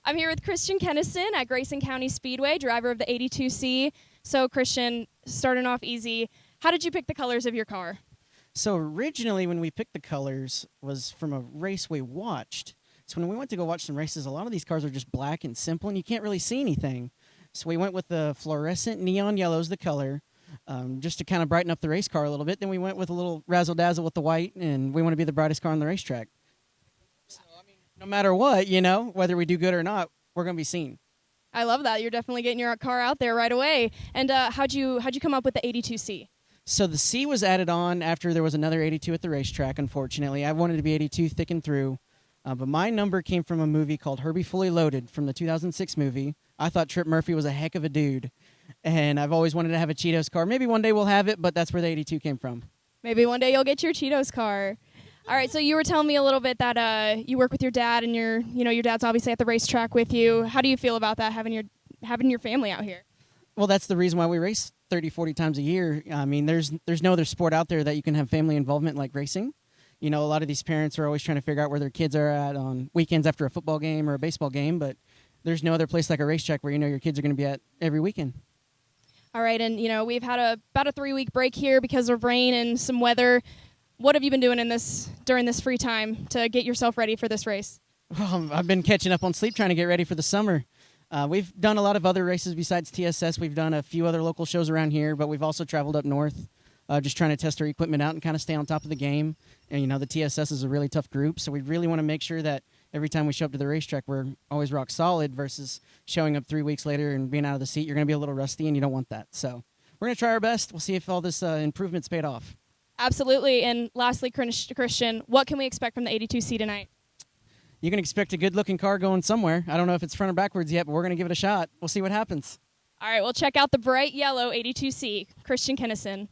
I'm here with Christian Kinnison at Grayson County Speedway, driver of the 82C. So, Christian, starting off easy, how did you pick the colors of your car? So originally when we picked the colors was from a race we watched. So when we went to go watch some races, a lot of these cars are just black and simple, and you can't really see anything. So we went with the fluorescent neon yellow as the color, just to kind of brighten up the race car a little bit. Then we went with a little razzle-dazzle with the white, and we want to be the brightest car on the racetrack. So, I mean, no matter what, whether we do good or not, we're going to be seen. I love that. You're definitely getting your car out there right away. And how'd you come up with the 82C? So the C was added on after there was another 82 at the racetrack, unfortunately. I wanted to be 82 thick and through. But my number came from a movie called Herbie Fully Loaded from the 2006 movie. I thought Trip Murphy was a heck of a dude. And I've always wanted to have a Cheetos car. Maybe one day we'll have it, but that's where the 82 came from. Maybe one day you'll get your Cheetos car. All right, so you were telling me a little bit that you work with your dad, and your dad's obviously at the racetrack with you. How do you feel about that, having your family out here? Well, that's the reason why we race 30, 40 times a year. I mean, there's no other sport out there that you can have family involvement like racing. A lot of these parents are always trying to figure out where their kids are at on weekends after a football game or a baseball game, but there's no other place like a racetrack where your kids are going to be at every weekend. All right, and we've had about a 3-week break here because of rain and some weather. What have you been doing during this free time to get yourself ready for this race? Well, I've been catching up on sleep trying to get ready for the summer. We've done a lot of other races besides TSS. We've done a few other local shows around here, but we've also traveled up north, just trying to test our equipment out and kind of stay on top of the game. And, the TSS is a really tough group, so we really want to make sure that every time we show up to the racetrack, we're always rock solid versus showing up 3 weeks later and being out of the seat. You're going to be a little rusty, and you don't want that. So we're going to try our best. We'll see if all this improvement's paid off. Absolutely. And lastly, Christian, what can we expect from the 82C tonight? You can expect a good-looking car going somewhere. I don't know if it's front or backwards yet, but we're going to give it a shot. We'll see what happens. All right, well, check out the bright yellow 82C. Christian Kinnison.